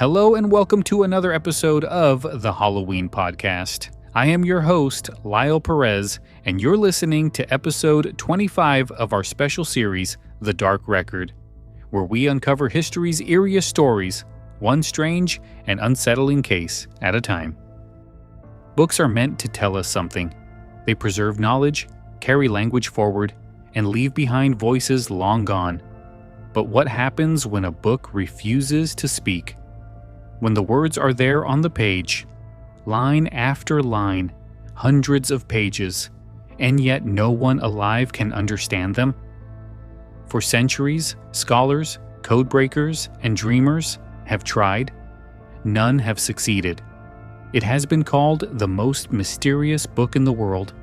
Hello and welcome to another episode of the Halloween Podcast. I am your host, Lyle Perez, and you're listening to episode 25 of our special series, The Dark Record, where we uncover history's eeriest stories, one strange and unsettling case at a time. Books are meant to tell us something. They preserve knowledge, carry language forward, and leave behind voices long gone. But what happens when a book refuses to speak? When the words are there on the page, line after line, hundreds of pages, and yet no one alive can understand them? For centuries, scholars, codebreakers, and dreamers have tried. None have succeeded. It has been called the most mysterious book in the world,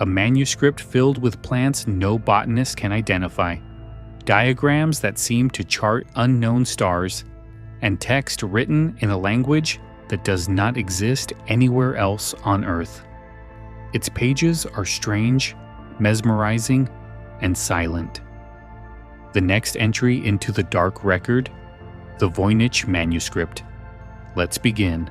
a manuscript filled with plants no botanist can identify, diagrams that seem to chart unknown stars, and text written in a language that does not exist anywhere else on Earth. Its pages are strange, mesmerizing, and silent. The next entry into the dark record, the Voynich Manuscript. Let's begin.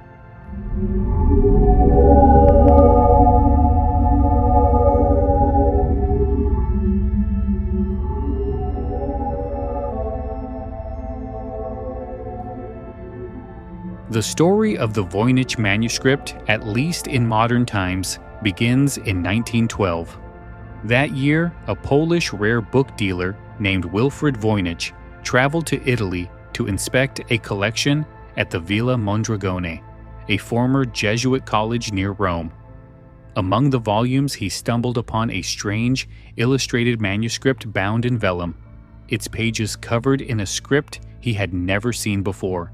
The story of the Voynich Manuscript, at least in modern times, begins in 1912. That year, a Polish rare book dealer named Wilfred Voynich traveled to Italy to inspect a collection at the Villa Mondragone, a former Jesuit college near Rome. Among the volumes, he stumbled upon a strange, illustrated manuscript bound in vellum, its pages covered in a script he had never seen before.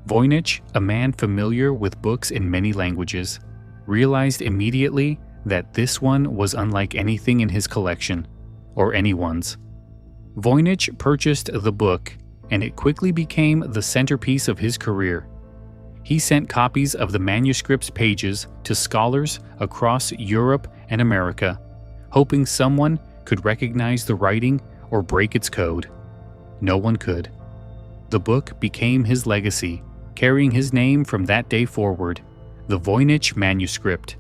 Voynich, a man familiar with books in many languages, realized immediately that this one was unlike anything in his collection, or anyone's. Voynich purchased the book, and it quickly became the centerpiece of his career. He sent copies of the manuscript's pages to scholars across Europe and America, hoping someone could recognize the writing or break its code. No one could. The book became his legacy, carrying his name from that day forward, the Voynich Manuscript.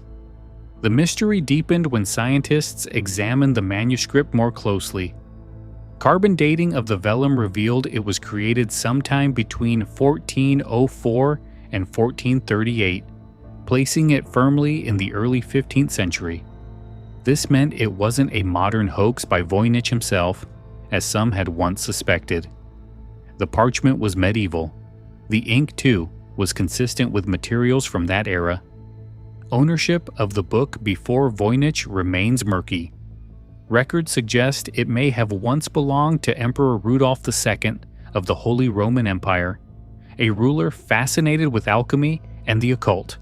The mystery deepened when scientists examined the manuscript more closely. Carbon dating of the vellum revealed it was created sometime between 1404 and 1438, placing it firmly in the early 15th century. This meant it wasn't a modern hoax by Voynich himself, as some had once suspected. The parchment was medieval. The ink, too, was consistent with materials from that era. Ownership of the book before Voynich remains murky. Records suggest it may have once belonged to Emperor Rudolph II of the Holy Roman Empire, a ruler fascinated with alchemy and the occult,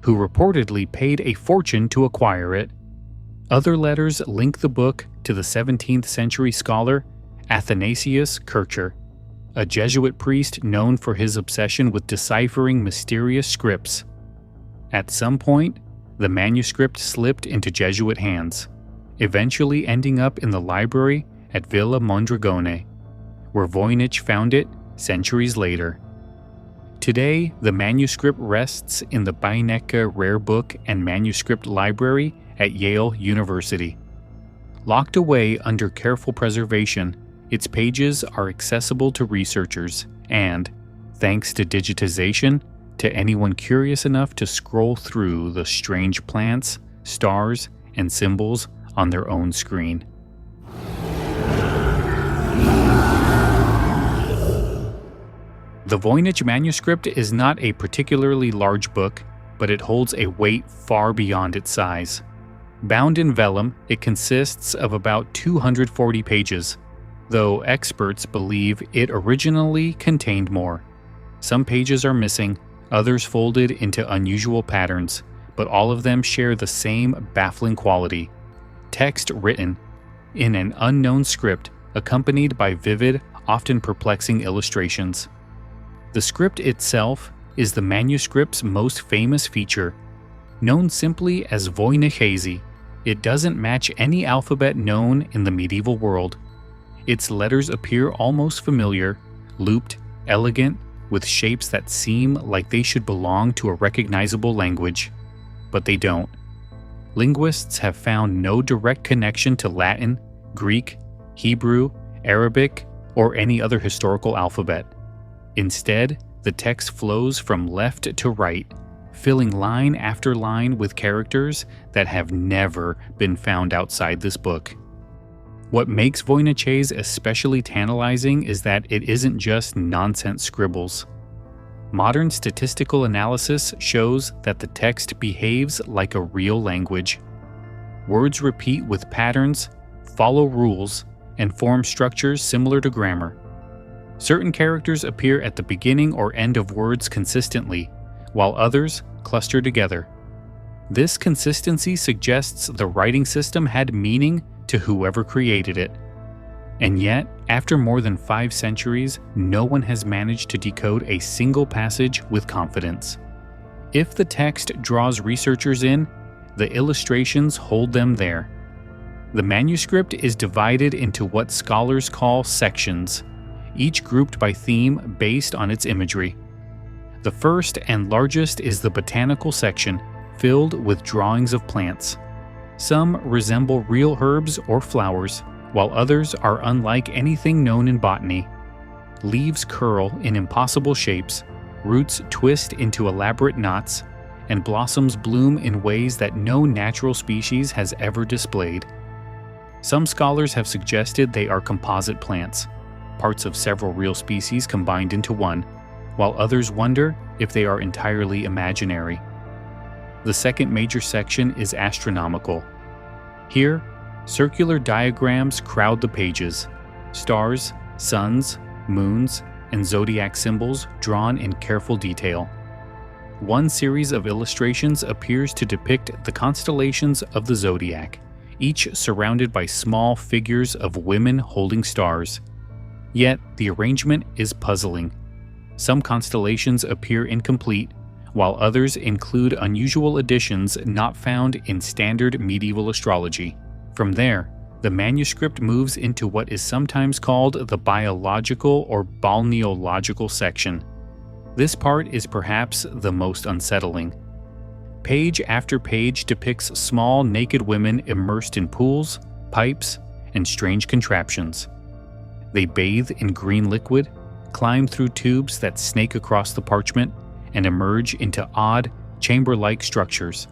who reportedly paid a fortune to acquire it. Other letters link the book to the 17th century scholar Athanasius Kircher, a Jesuit priest known for his obsession with deciphering mysterious scripts. At some point, the manuscript slipped into Jesuit hands, eventually ending up in the library at Villa Mondragone, where Voynich found it centuries later. Today, the manuscript rests in the Beinecke Rare Book and Manuscript Library at Yale University. Locked away under careful preservation, its pages are accessible to researchers and, thanks to digitization, to anyone curious enough to scroll through the strange plants, stars, and symbols on their own screen. The Voynich Manuscript is not a particularly large book, but it holds a weight far beyond its size. Bound in vellum, it consists of about 240 pages, though experts believe it originally contained more. Some pages are missing, others folded into unusual patterns, but all of them share the same baffling quality: text written in an unknown script accompanied by vivid, often perplexing illustrations. The script itself is the manuscript's most famous feature. Known simply as Voynichese, it doesn't match any alphabet known in the medieval world. Its letters appear almost familiar, looped, elegant, with shapes that seem like they should belong to a recognizable language, but they don't. Linguists have found no direct connection to Latin, Greek, Hebrew, Arabic, or any other historical alphabet. Instead, the text flows from left to right, filling line after line with characters that have never been found outside this book. What makes Voynich's especially tantalizing is that it isn't just nonsense scribbles. Modern statistical analysis shows that the text behaves like a real language. Words repeat with patterns, follow rules, and form structures similar to grammar. Certain characters appear at the beginning or end of words consistently, while others cluster together. This consistency suggests the writing system had meaning to whoever created it. And yet, after more than 5 centuries, no one has managed to decode a single passage with confidence. If the text draws researchers in, the illustrations hold them there. The manuscript is divided into what scholars call sections, each grouped by theme based on its imagery. The first and largest is the botanical section, filled with drawings of plants. Some resemble real herbs or flowers, while others are unlike anything known in botany. Leaves curl in impossible shapes, roots twist into elaborate knots, and blossoms bloom in ways that no natural species has ever displayed. Some scholars have suggested they are composite plants, parts of several real species combined into one, while others wonder if they are entirely imaginary. The second major section is astronomical. Here, circular diagrams crowd the pages, stars, suns, moons, and zodiac symbols drawn in careful detail. One series of illustrations appears to depict the constellations of the zodiac, each surrounded by small figures of women holding stars. Yet, the arrangement is puzzling. Some constellations appear incomplete, while others include unusual additions not found in standard medieval astrology. From there, the manuscript moves into what is sometimes called the biological or balneological section. This part is perhaps the most unsettling. Page after page depicts small naked women immersed in pools, pipes, and strange contraptions. They bathe in green liquid, climb through tubes that snake across the parchment, and emerge into odd, chamber-like structures.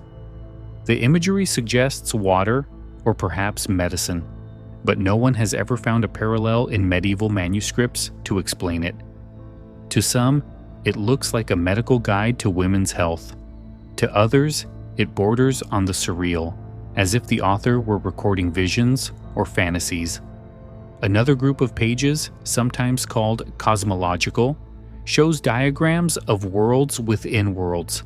The imagery suggests water, or perhaps medicine, but no one has ever found a parallel in medieval manuscripts to explain it. To some, it looks like a medical guide to women's health. To others, it borders on the surreal, as if the author were recording visions or fantasies. Another group of pages, sometimes called cosmological, shows diagrams of worlds within worlds,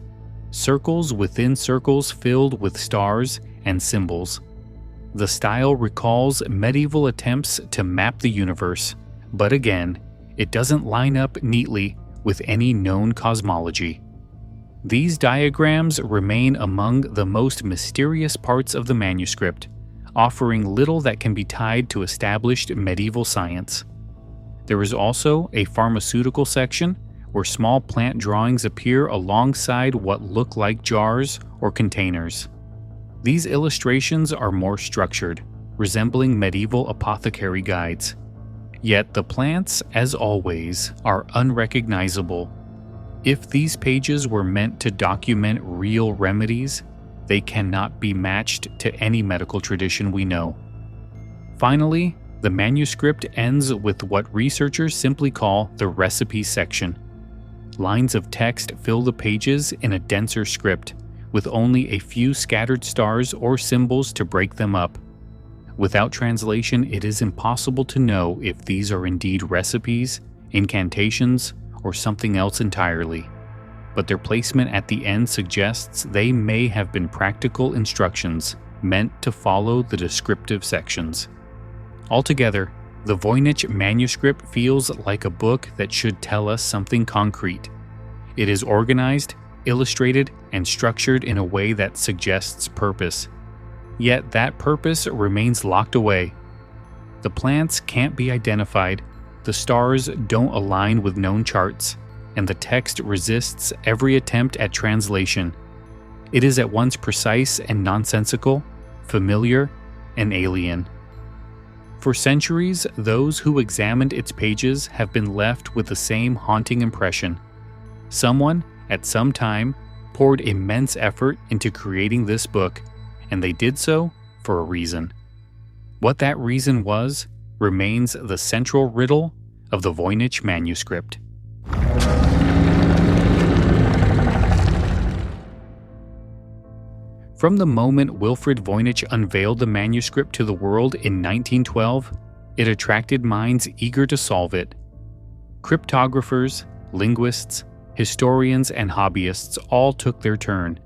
circles within circles filled with stars and symbols. The style recalls medieval attempts to map the universe, but again, it doesn't line up neatly with any known cosmology. These diagrams remain among the most mysterious parts of the manuscript, offering little that can be tied to established medieval science. There is also a pharmaceutical section where small plant drawings appear alongside what look like jars or containers. These illustrations are more structured, resembling medieval apothecary guides. Yet the plants, as always, are unrecognizable. If these pages were meant to document real remedies, they cannot be matched to any medical tradition we know. Finally, the manuscript ends with what researchers simply call the recipe section. Lines of text fill the pages in a denser script, with only a few scattered stars or symbols to break them up. Without translation, it is impossible to know if these are indeed recipes, incantations, or something else entirely. But their placement at the end suggests they may have been practical instructions meant to follow the descriptive sections. Altogether, the Voynich Manuscript feels like a book that should tell us something concrete. It is organized, illustrated, and structured in a way that suggests purpose. Yet that purpose remains locked away. The plants can't be identified, the stars don't align with known charts, and the text resists every attempt at translation. It is at once precise and nonsensical, familiar and alien. For centuries, those who examined its pages have been left with the same haunting impression. Someone, at some time, poured immense effort into creating this book, and they did so for a reason. What that reason was remains the central riddle of the Voynich Manuscript. From the moment Wilfrid Voynich unveiled the manuscript to the world in 1912, it attracted minds eager to solve it. Cryptographers, linguists, historians, and hobbyists all took their turn.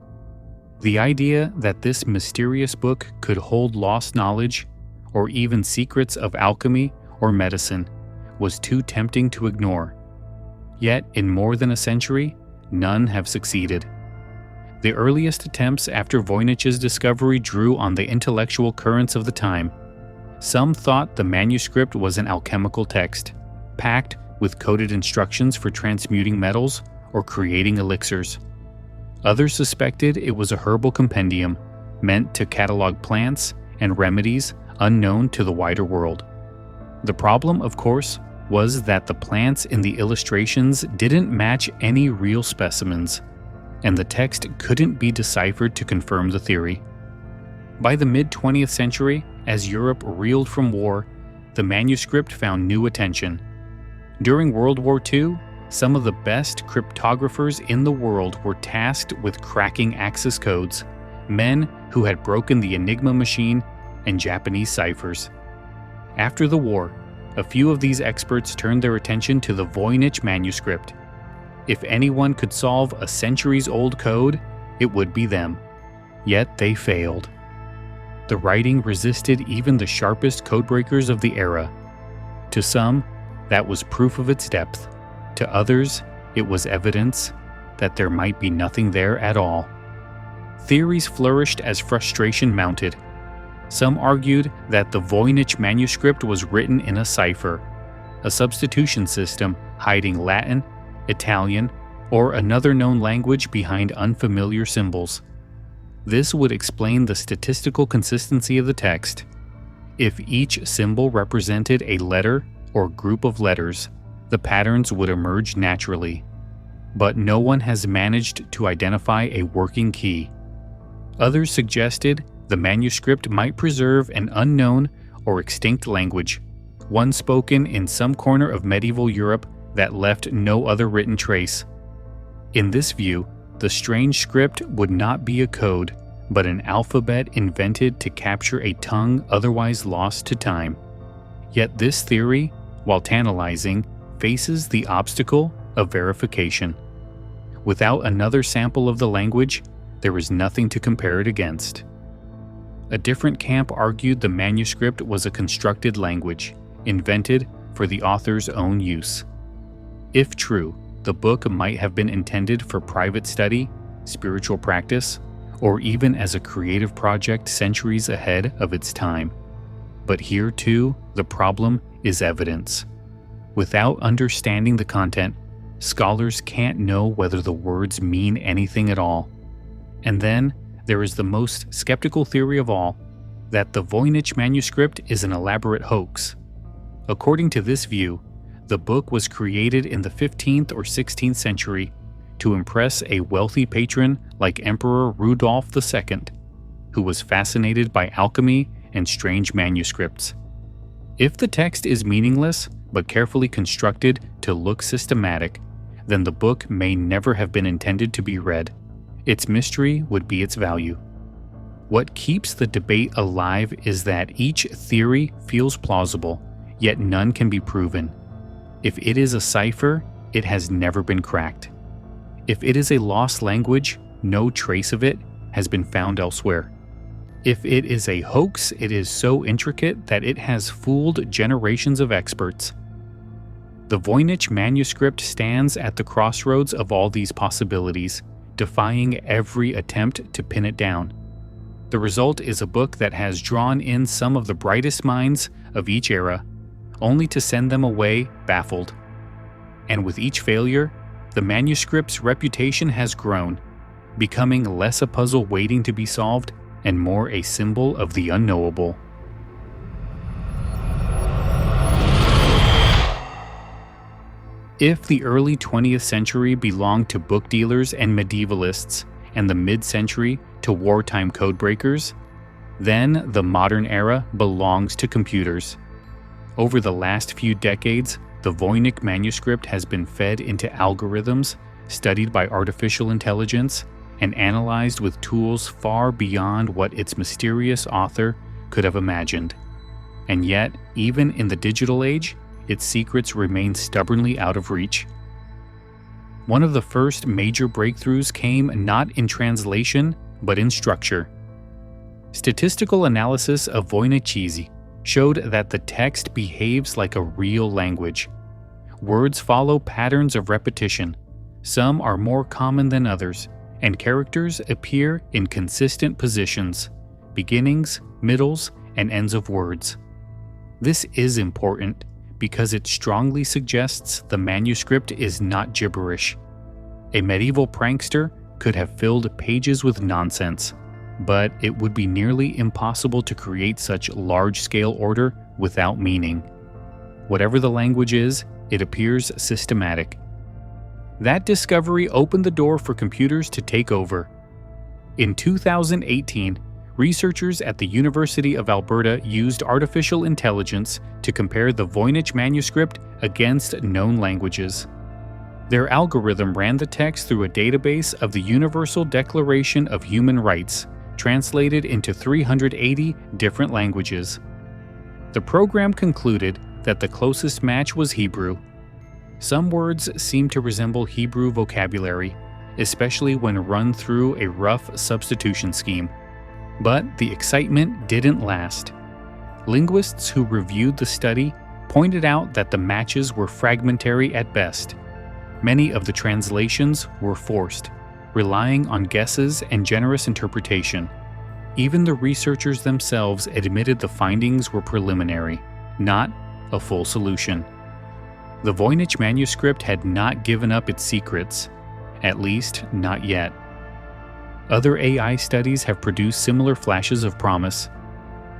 The idea that this mysterious book could hold lost knowledge, or even secrets of alchemy or medicine, was too tempting to ignore. Yet, in more than a century, none have succeeded. The earliest attempts after Voynich's discovery drew on the intellectual currents of the time. Some thought the manuscript was an alchemical text, packed with coded instructions for transmuting metals or creating elixirs. Others suspected it was a herbal compendium meant to catalog plants and remedies unknown to the wider world. The problem, of course, was that the plants in the illustrations didn't match any real specimens, and the text couldn't be deciphered to confirm the theory. By the mid-20th century, as Europe reeled from war, the manuscript found new attention. During World War II, some of the best cryptographers in the world were tasked with cracking Axis codes, men who had broken the Enigma machine and Japanese ciphers. After the war, a few of these experts turned their attention to the Voynich Manuscript. If anyone could solve a centuries-old code, it would be them. Yet they failed. The writing resisted even the sharpest codebreakers of the era. To some, that was proof of its depth. To others, it was evidence that there might be nothing there at all. Theories flourished as frustration mounted. Some argued that the Voynich Manuscript was written in a cipher, a substitution system hiding Latin, Italian, or another known language behind unfamiliar symbols. This would explain the statistical consistency of the text. If each symbol represented a letter or group of letters, the patterns would emerge naturally. But no one has managed to identify a working key. Others suggested the manuscript might preserve an unknown or extinct language, one spoken in some corner of medieval Europe that left no other written trace. In this view, the strange script would not be a code, but an alphabet invented to capture a tongue otherwise lost to time. Yet this theory, while tantalizing, faces the obstacle of verification. Without another sample of the language, there is nothing to compare it against. A different camp argued the manuscript was a constructed language, invented for the author's own use. If true, the book might have been intended for private study, spiritual practice, or even as a creative project centuries ahead of its time. But here too, the problem is evidence. Without understanding the content, scholars can't know whether the words mean anything at all. And then, there is the most skeptical theory of all, that the Voynich Manuscript is an elaborate hoax. According to this view, the book was created in the 15th or 16th century to impress a wealthy patron like Emperor Rudolph II, who was fascinated by alchemy and strange manuscripts. If the text is meaningless but carefully constructed to look systematic, then the book may never have been intended to be read. Its mystery would be its value. What keeps the debate alive is that each theory feels plausible, yet none can be proven. If it is a cipher, it has never been cracked. If it is a lost language, no trace of it has been found elsewhere. If it is a hoax, it is so intricate that it has fooled generations of experts. The Voynich Manuscript stands at the crossroads of all these possibilities, defying every attempt to pin it down. The result is a book that has drawn in some of the brightest minds of each era, only to send them away baffled. And with each failure, the manuscript's reputation has grown, becoming less a puzzle waiting to be solved and more a symbol of the unknowable. If the early 20th century belonged to book dealers and medievalists, and the mid-century to wartime codebreakers, then the modern era belongs to computers. Over the last few decades, the Voynich Manuscript has been fed into algorithms, studied by artificial intelligence, and analyzed with tools far beyond what its mysterious author could have imagined. And yet, even in the digital age, its secrets remain stubbornly out of reach. One of the first major breakthroughs came not in translation, but in structure. Statistical analysis of Voynich showed that the text behaves like a real language. Words follow patterns of repetition. Some are more common than others, and characters appear in consistent positions, beginnings, middles, and ends of words. This is important because it strongly suggests the manuscript is not gibberish. A medieval prankster could have filled pages with nonsense, but it would be nearly impossible to create such large-scale order without meaning. Whatever the language is, it appears systematic. That discovery opened the door for computers to take over. In 2018, researchers at the University of Alberta used artificial intelligence to compare the Voynich manuscript against known languages. Their algorithm ran the text through a database of the Universal Declaration of Human Rights, translated into 380 different languages. The program concluded that the closest match was Hebrew. Some words seem to resemble Hebrew vocabulary, especially when run through a rough substitution scheme. But the excitement didn't last. Linguists who reviewed the study pointed out that the matches were fragmentary at best. Many of the translations were forced, relying on guesses and generous interpretation. Even the researchers themselves admitted the findings were preliminary, not a full solution. The Voynich manuscript had not given up its secrets, at least not yet. Other AI studies have produced similar flashes of promise.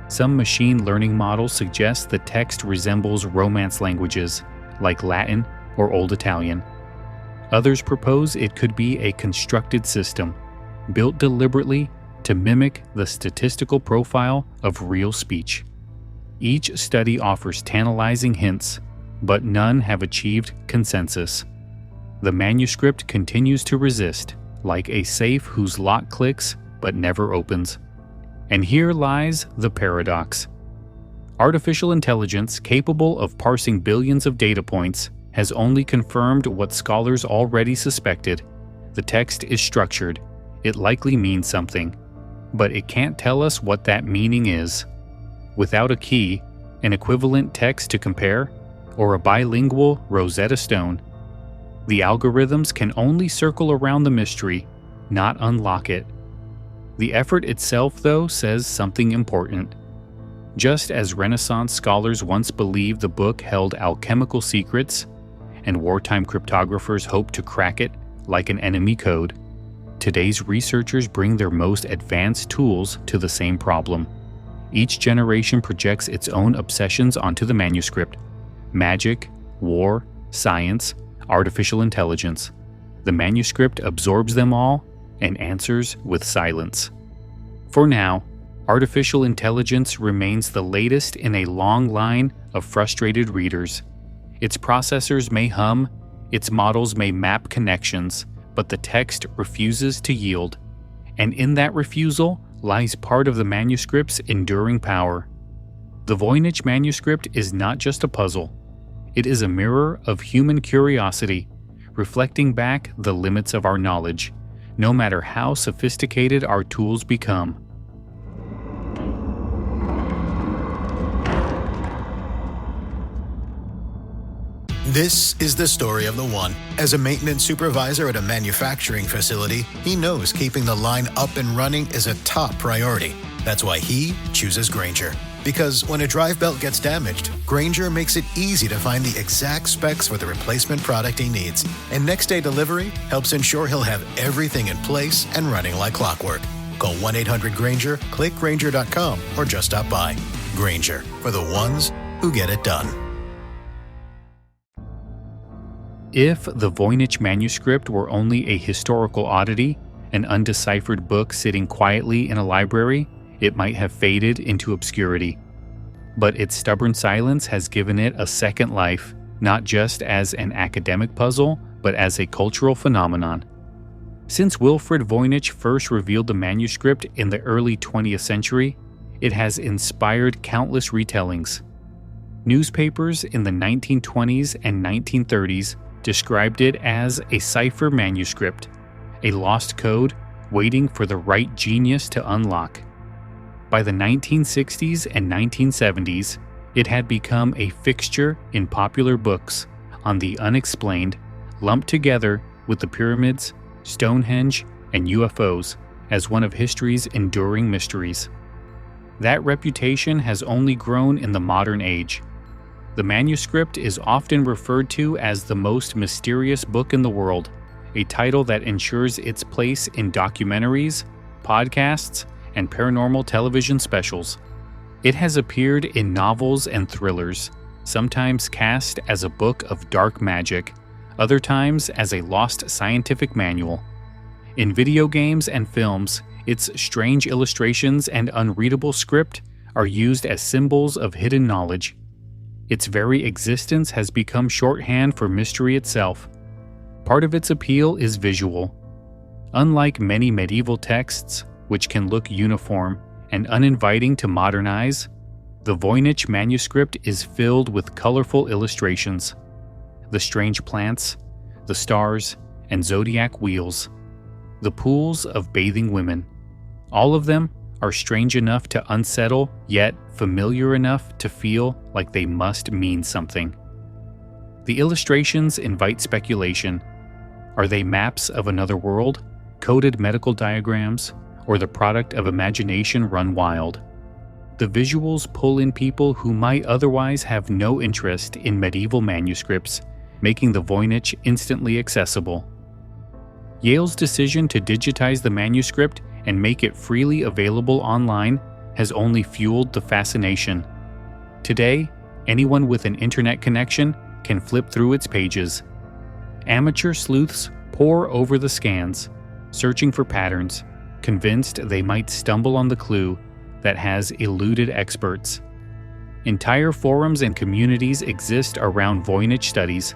Some machine learning models suggest the text resembles Romance languages, like Latin or Old Italian. Others propose it could be a constructed system, built deliberately to mimic the statistical profile of real speech. Each study offers tantalizing hints, but none have achieved consensus. The manuscript continues to resist, like a safe whose lock clicks but never opens. And here lies the paradox. Artificial intelligence capable of parsing billions of data points has only confirmed what scholars already suspected. The text is structured. It likely means something, but it can't tell us what that meaning is. Without a key, an equivalent text to compare, or a bilingual Rosetta Stone, the algorithms can only circle around the mystery, not unlock it. The effort itself, though, says something important. Just as Renaissance scholars once believed the book held alchemical secrets, and wartime cryptographers hoped to crack it like an enemy code, today's researchers bring their most advanced tools to the same problem. Each generation projects its own obsessions onto the manuscript: magic, war, science, artificial intelligence. The manuscript absorbs them all and answers with silence. For now, artificial intelligence remains the latest in a long line of frustrated readers. Its processors may hum, its models may map connections, but the text refuses to yield. And in that refusal lies part of the manuscript's enduring power. The Voynich manuscript is not just a puzzle. It is a mirror of human curiosity, reflecting back the limits of our knowledge, no matter how sophisticated our tools become. This is the story of the one. As a maintenance supervisor at a manufacturing facility, he knows keeping the line up and running is a top priority. That's why he chooses Grainger. Because when a drive belt gets damaged, Grainger makes it easy to find the exact specs for the replacement product he needs. And next-day delivery helps ensure he'll have everything in place and running like clockwork. Call 1-800-GRAINGER, click Grainger.com, or just stop by. Grainger, for the ones who get it done. If the Voynich Manuscript were only a historical oddity, an undeciphered book sitting quietly in a library, it might have faded into obscurity. But its stubborn silence has given it a second life, not just as an academic puzzle, but as a cultural phenomenon. Since Wilfrid Voynich first revealed the manuscript in the early 20th century, it has inspired countless retellings. Newspapers in the 1920s and 1930s described it as a cipher manuscript, a lost code waiting for the right genius to unlock. By the 1960s and 1970s, it had become a fixture in popular books on the unexplained, lumped together with the pyramids, Stonehenge, and UFOs as one of history's enduring mysteries. That reputation has only grown in the modern age. The manuscript is often referred to as the most mysterious book in the world, a title that ensures its place in documentaries, podcasts, and paranormal television specials. It has appeared in novels and thrillers, sometimes cast as a book of dark magic, other times as a lost scientific manual. In video games and films, its strange illustrations and unreadable script are used as symbols of hidden knowledge. Its very existence has become shorthand for mystery itself. Part of its appeal is visual. Unlike many medieval texts, which can look uniform and uninviting to modernize, the Voynich manuscript is filled with colorful illustrations. The strange plants, the stars, and zodiac wheels, the pools of bathing women. All of them are strange enough to unsettle, yet familiar enough to feel like they must mean something. The illustrations invite speculation. Are they maps of another world, coded medical diagrams, or the product of imagination run wild? The visuals pull in people who might otherwise have no interest in medieval manuscripts, making the Voynich instantly accessible. Yale's decision to digitize the manuscript and make it freely available online has only fueled the fascination. Today, anyone with an internet connection can flip through its pages. Amateur sleuths pore over the scans, searching for patterns, convinced they might stumble on the clue that has eluded experts. Entire forums and communities exist around Voynich studies,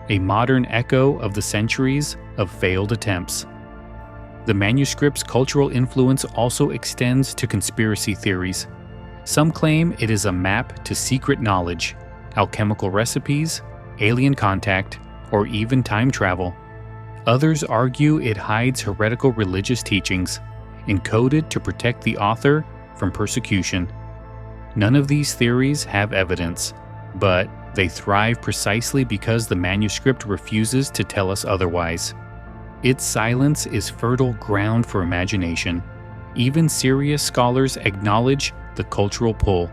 a modern echo of the centuries of failed attempts. The manuscript's cultural influence also extends to conspiracy theories. Some claim it is a map to secret knowledge, alchemical recipes, alien contact, or even time travel. Others argue it hides heretical religious teachings, encoded to protect the author from persecution. None of these theories have evidence, but they thrive precisely because the manuscript refuses to tell us otherwise. Its silence is fertile ground for imagination. Even serious scholars acknowledge the cultural pull.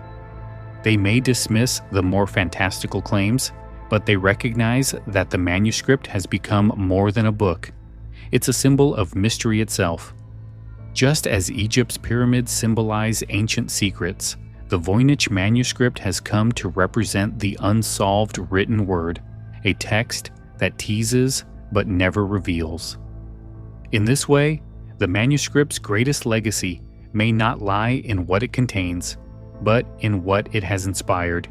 They may dismiss the more fantastical claims, but they recognize that the manuscript has become more than a book. It's a symbol of mystery itself. Just as Egypt's pyramids symbolize ancient secrets, the Voynich manuscript has come to represent the unsolved written word, a text that teases but never reveals. In this way, the manuscript's greatest legacy may not lie in what it contains, but in what it has inspired.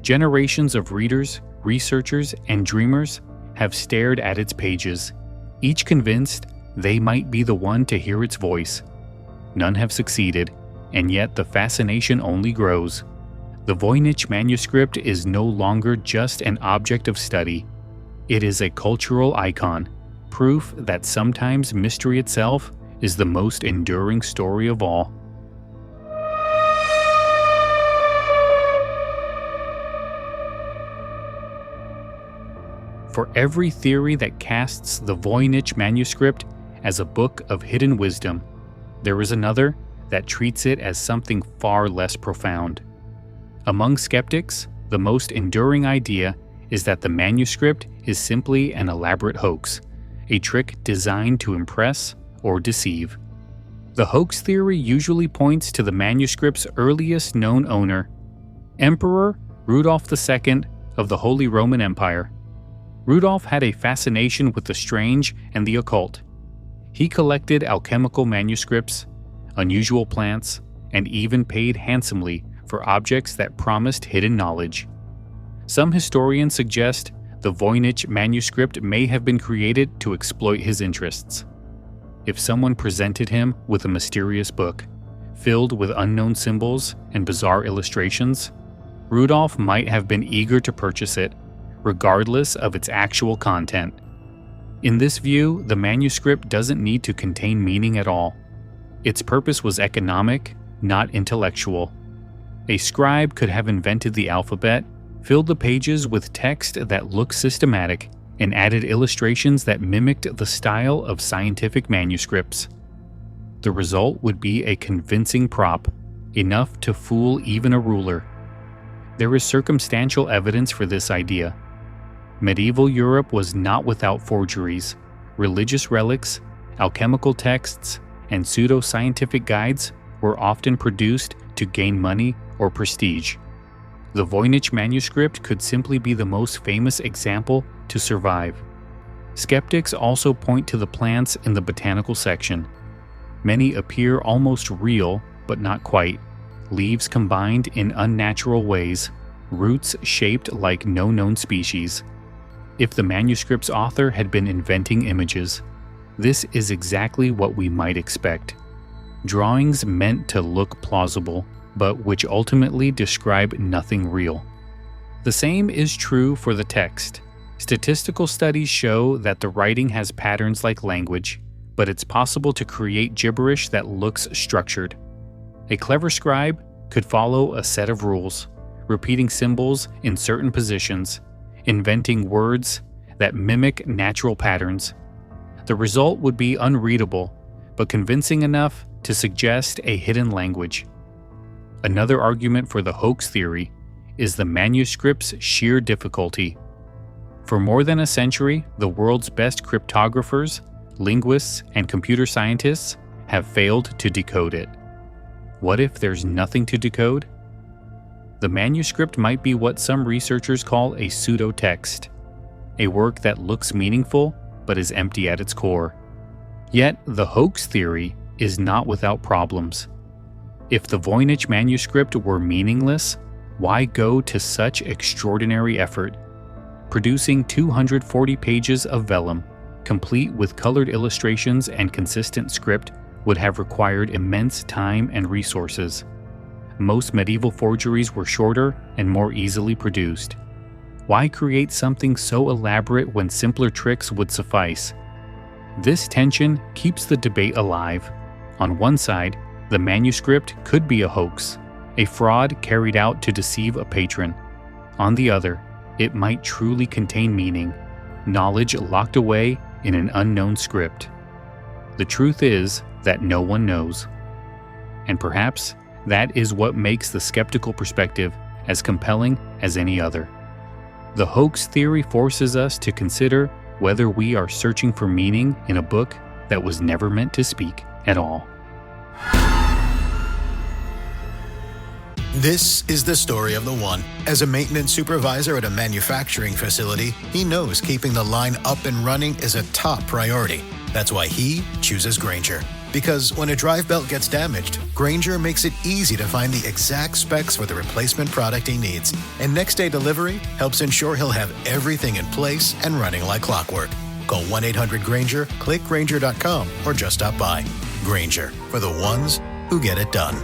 Generations of readers, researchers, and dreamers have stared at its pages, each convinced they might be the one to hear its voice. None have succeeded, and yet the fascination only grows. The Voynich manuscript is no longer just an object of study. It is a cultural icon, proof that sometimes mystery itself is the most enduring story of all. For every theory that casts the Voynich manuscript as a book of hidden wisdom, there is another that treats it as something far less profound. Among skeptics, the most enduring idea is that the manuscript is simply an elaborate hoax, a trick designed to impress or deceive. The hoax theory usually points to the manuscript's earliest known owner, Emperor Rudolph II of the Holy Roman Empire. Rudolph had a fascination with the strange and the occult. He collected alchemical manuscripts, unusual plants, and even paid handsomely for objects that promised hidden knowledge. Some historians suggest the Voynich Manuscript may have been created to exploit his interests. If someone presented him with a mysterious book, filled with unknown symbols and bizarre illustrations, Rudolph might have been eager to purchase it, regardless of its actual content. In this view, the manuscript doesn't need to contain meaning at all. Its purpose was economic, not intellectual. A scribe could have invented the alphabet, filled the pages with text that looked systematic, and added illustrations that mimicked the style of scientific manuscripts. The result would be a convincing prop, enough to fool even a ruler. There is circumstantial evidence for this idea. Medieval Europe was not without forgeries. Religious relics, alchemical texts, and pseudo-scientific guides were often produced to gain money or prestige. The Voynich Manuscript could simply be the most famous example to survive. Skeptics also point to the plants in the botanical section. Many appear almost real, but not quite. Leaves combined in unnatural ways, roots shaped like no known species. If the manuscript's author had been inventing images, this is exactly what we might expect. Drawings meant to look plausible, but which ultimately describe nothing real. The same is true for the text. Statistical studies show that the writing has patterns like language, but it's possible to create gibberish that looks structured. A clever scribe could follow a set of rules, repeating symbols in certain positions, inventing words that mimic natural patterns. The result would be unreadable, but convincing enough to suggest a hidden language. Another argument for the hoax theory is the manuscript's sheer difficulty. For more than a century, the world's best cryptographers, linguists, and computer scientists have failed to decode it. What if there's nothing to decode? The manuscript might be what some researchers call a pseudo-text, a work that looks meaningful but is empty at its core. Yet, the hoax theory is not without problems. If the Voynich Manuscript were meaningless, why go to such extraordinary effort? Producing 240 pages of vellum, complete with colored illustrations and consistent script, would have required immense time and resources. Most medieval forgeries were shorter and more easily produced. Why create something so elaborate when simpler tricks would suffice? This tension keeps the debate alive. On one side, the manuscript could be a hoax, a fraud carried out to deceive a patron. On the other, it might truly contain meaning, knowledge locked away in an unknown script. The truth is that no one knows. And perhaps that is what makes the skeptical perspective as compelling as any other. The hoax theory forces us to consider whether we are searching for meaning in a book that was never meant to speak at all. This is the story of the one. As a maintenance supervisor at a manufacturing facility, he knows keeping the line up and running is a top priority. That's why he chooses Grainger. Because when a drive belt gets damaged, Grainger makes it easy to find the exact specs for the replacement product he needs. And next-day delivery helps ensure he'll have everything in place and running like clockwork. Call 1-800-GRAINGER, click Grainger.com, or just stop by. Grainger, for the ones who get it done.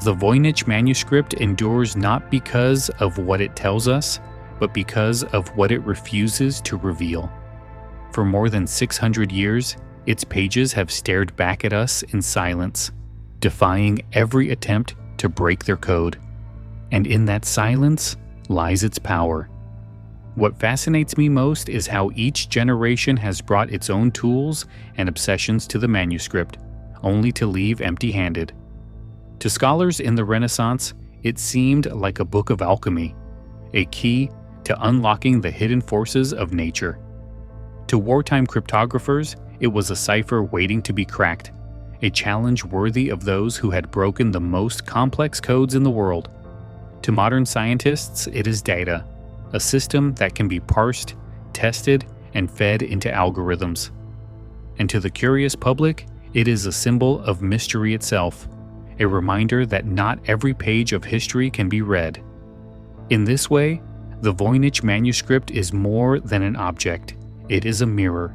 The Voynich Manuscript endures not because of what it tells us, but because of what it refuses to reveal. For more than 600 years, its pages have stared back at us in silence, defying every attempt to break their code. And in that silence lies its power. What fascinates me most is how each generation has brought its own tools and obsessions to the manuscript, only to leave empty-handed. To scholars in the Renaissance, it seemed like a book of alchemy, a key to unlocking the hidden forces of nature. To wartime cryptographers, it was a cipher waiting to be cracked, a challenge worthy of those who had broken the most complex codes in the world. To modern scientists, it is data, a system that can be parsed, tested, and fed into algorithms. And to the curious public, it is a symbol of mystery itself, a reminder that not every page of history can be read. In this way, the Voynich Manuscript is more than an object. It is a mirror.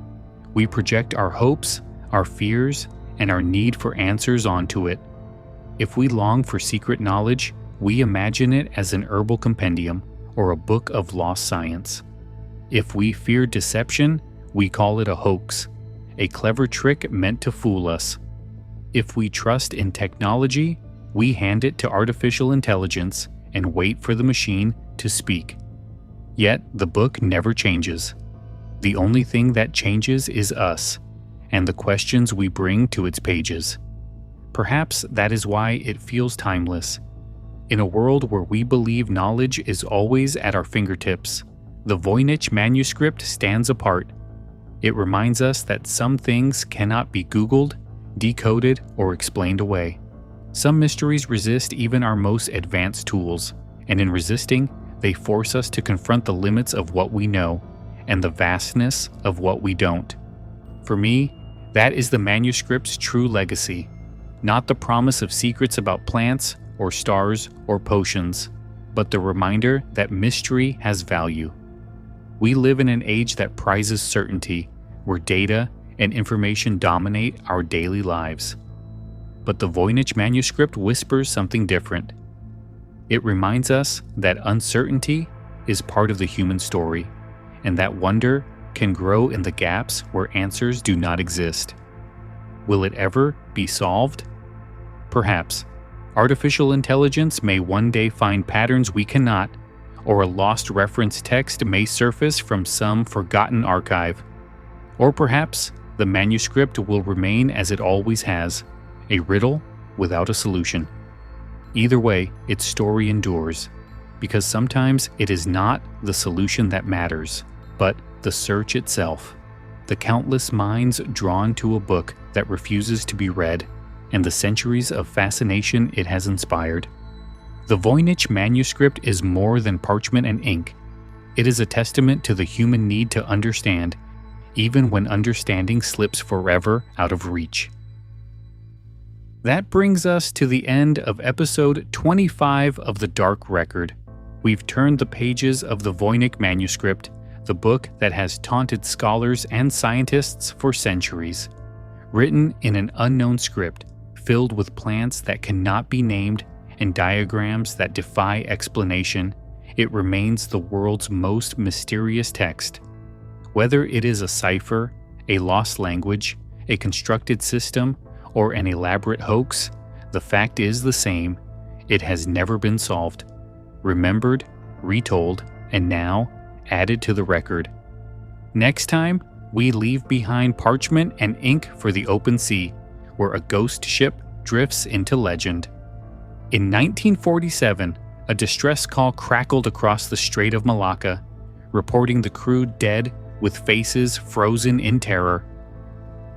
We project our hopes, our fears, and our need for answers onto it. If we long for secret knowledge, we imagine it as an herbal compendium or a book of lost science. If we fear deception, we call it a hoax, a clever trick meant to fool us. If we trust in technology, we hand it to artificial intelligence and wait for the machine to speak. Yet the book never changes. The only thing that changes is us, and the questions we bring to its pages. Perhaps that is why it feels timeless. In a world where we believe knowledge is always at our fingertips, the Voynich Manuscript stands apart. It reminds us that some things cannot be Googled, decoded, or explained away. Some mysteries resist even our most advanced tools, and in resisting, they force us to confront the limits of what we know and the vastness of what we don't. For me, that is the manuscript's true legacy, not the promise of secrets about plants or stars or potions, but the reminder that mystery has value. We live in an age that prizes certainty, where data and information dominate our daily lives. But the Voynich Manuscript whispers something different. It reminds us that uncertainty is part of the human story, and that wonder can grow in the gaps where answers do not exist. Will it ever be solved? Perhaps. Artificial intelligence may one day find patterns we cannot, or a lost reference text may surface from some forgotten archive. Or perhaps the manuscript will remain as it always has, a riddle without a solution. Either way, its story endures, because sometimes it is not the solution that matters, but the search itself, the countless minds drawn to a book that refuses to be read, and the centuries of fascination it has inspired. The Voynich Manuscript is more than parchment and ink. It is a testament to the human need to understand, even when understanding slips forever out of reach. That brings us to the end of episode 25 of The Dark Record. We've turned the pages of the Voynich Manuscript, the book that has taunted scholars and scientists for centuries. Written in an unknown script, filled with plants that cannot be named and diagrams that defy explanation, it remains the world's most mysterious text. Whether it is a cipher, a lost language, a constructed system, or an elaborate hoax, the fact is the same: it has never been solved, remembered, retold, and now added to the record. Next time, we leave behind parchment and ink for the open sea, where a ghost ship drifts into legend. In 1947, a distress call crackled across the Strait of Malacca, reporting the crew dead with faces frozen in terror.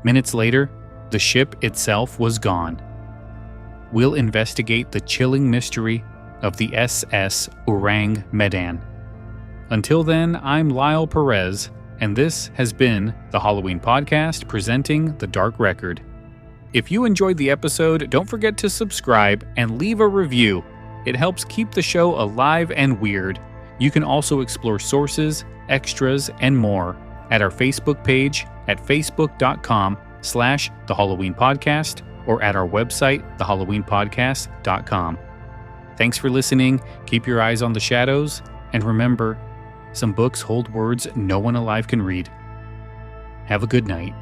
Minutes later, the ship itself was gone. We'll investigate the chilling mystery of the SS Orang Medan. Until then, I'm Lyle Perez, and this has been the Halloween Podcast presenting The Dark Record. If you enjoyed the episode, don't forget to subscribe and leave a review. It helps keep the show alive and weird. You can also explore sources, extras, and more at our Facebook page at facebook.com/The Halloween Podcast or at our website, thehalloweenpodcast.com. Thanks for listening. Keep your eyes on the shadows, and remember, some books hold words no one alive can read. Have a good night.